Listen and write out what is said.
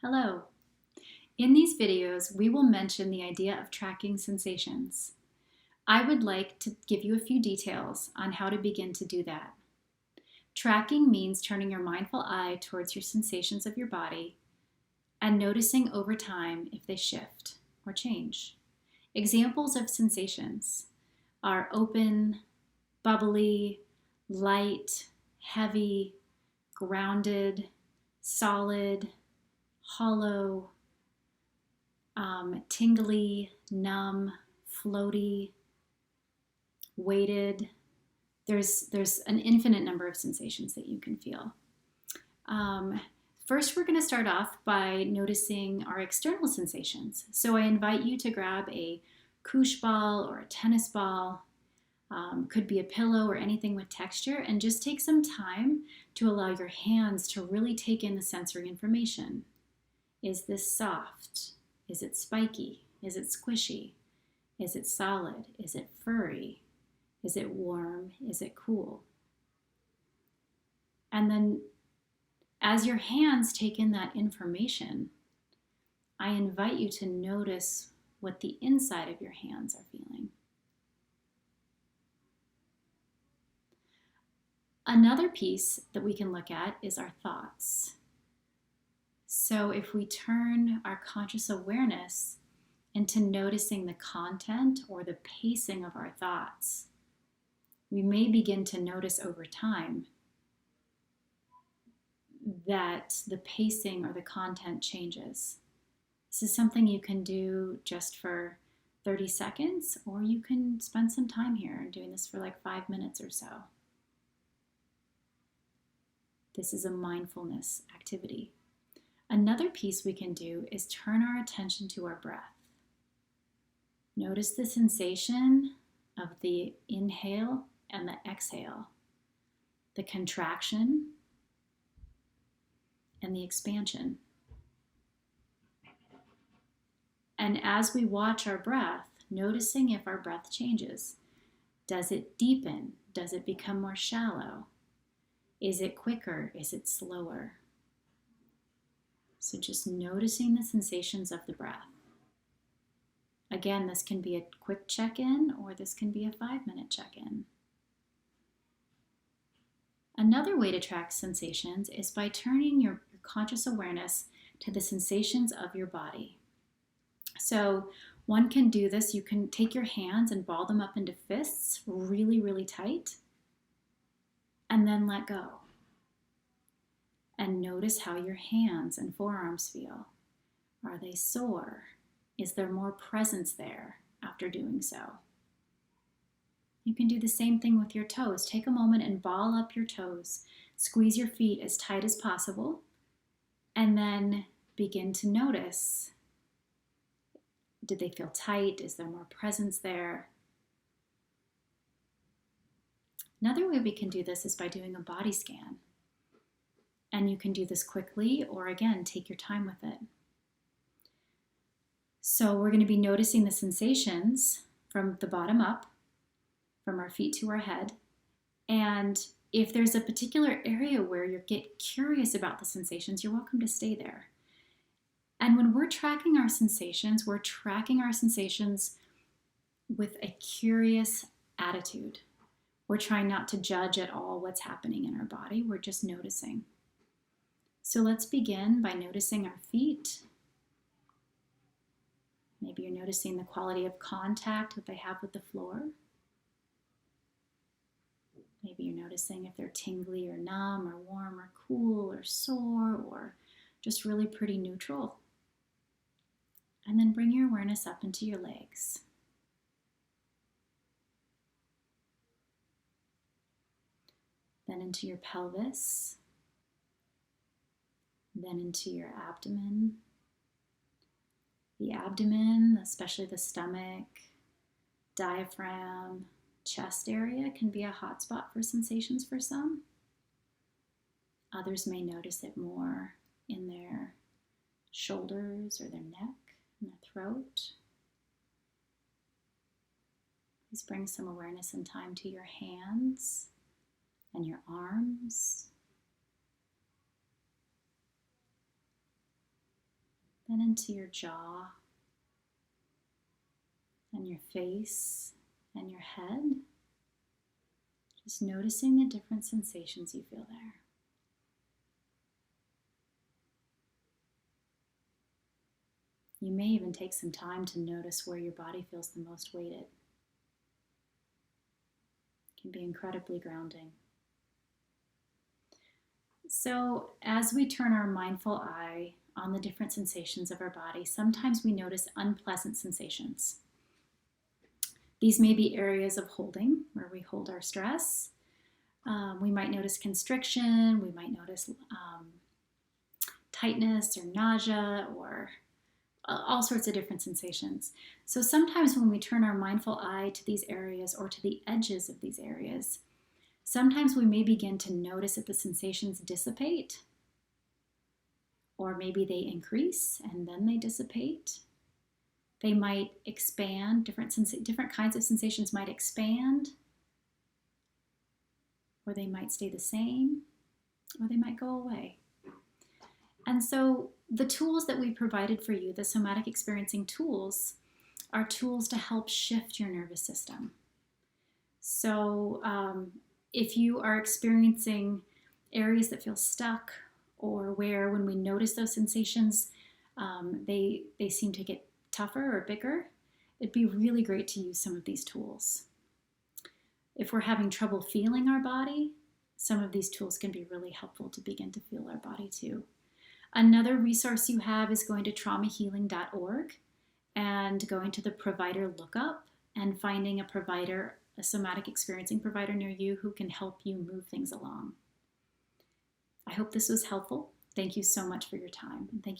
Hello. In these videos, we will mention the idea of tracking sensations. I would like to give you a few details on how to begin to do that. Tracking means turning your mindful eye towards your sensations of your body and noticing over time if they shift or change. Examples of sensations are open, bubbly, light, heavy, grounded, solid, hollow, tingly, numb, floaty, weighted. There's an infinite number of sensations that you can feel. First, we're going to start off by noticing our external sensations. So I invite you to grab a koosh ball or a tennis ball, could be a pillow or anything with texture, and just take some time to allow your hands to really take in the sensory information. Is this soft? Is it spiky? Is it squishy? Is it solid? Is it furry? Is it warm? Is it cool? And then as your hands take in that information, I invite you to notice what the inside of your hands are feeling. Another piece that we can look at is our thoughts. So if we turn our conscious awareness into noticing the content or the pacing of our thoughts, we may begin to notice over time that the pacing or the content changes. This is something you can do just for 30 seconds, or you can spend some time here doing this for like 5 minutes or so. This is a mindfulness activity. Another piece we can do is turn our attention to our breath. Notice the sensation of the inhale and the exhale, the contraction and the expansion. And as we watch our breath, noticing if our breath changes. Does it deepen? Does it become more shallow? Is it quicker? Is it slower? So just noticing the sensations of the breath. Again, this can be a quick check-in or this can be a 5-minute check-in. Another way to track sensations is by turning your conscious awareness to the sensations of your body. So one can do this. You can take your hands and ball them up into fists really, really tight and then let go. And notice how your hands and forearms feel. Are they sore? Is there more presence there after doing so? You can do the same thing with your toes. Take a moment and ball up your toes. Squeeze your feet as tight as possible. And then begin to notice. Did they feel tight? Is there more presence there? Another way we can do this is by doing a body scan. And you can do this quickly, or again, take your time with it. So we're going to be noticing the sensations from the bottom up, from our feet to our head. And if there's a particular area where you get curious about the sensations, you're welcome to stay there. And when we're tracking our sensations, we're tracking our sensations with a curious attitude. We're trying not to judge at all what's happening in our body. We're just noticing. So let's begin by noticing our feet. Maybe you're noticing the quality of contact that they have with the floor. Maybe you're noticing if they're tingly or numb or warm or cool or sore or just really pretty neutral. And then bring your awareness up into your legs. Then into your pelvis. Then into your abdomen. The abdomen, especially the stomach, diaphragm, chest area can be a hot spot for sensations for some. Others may notice it more in their shoulders or their neck and their throat. Please bring some awareness and time to your hands and your arms. and into your jaw and your face and your head. Just noticing the different sensations you feel there. You may even take some time to notice where your body feels the most weighted. It can be incredibly grounding. So as we turn our mindful eye on the different sensations of our body, sometimes we notice unpleasant sensations. These may be areas of holding, where we hold our stress. We might notice constriction, we might notice tightness or nausea or all sorts of different sensations. So sometimes when we turn our mindful eye to these areas or to the edges of these areas, sometimes we may begin to notice that the sensations dissipate, or maybe they increase and then they dissipate. They might expand, different kinds of sensations might expand, or they might stay the same, or they might go away. And so the tools that we provided for you, the somatic experiencing tools, are tools to help shift your nervous system. So if you are experiencing areas that feel stuck, or where when we notice those sensations, they seem to get tougher or bigger, it'd be really great to use some of these tools. If we're having trouble feeling our body, some of these tools can be really helpful to begin to feel our body too. Another resource you have is going to traumahealing.org and going to the provider lookup and finding a provider, a somatic experiencing provider near you who can help you move things along. I hope this was helpful. Thank you so much for your time, and thank you.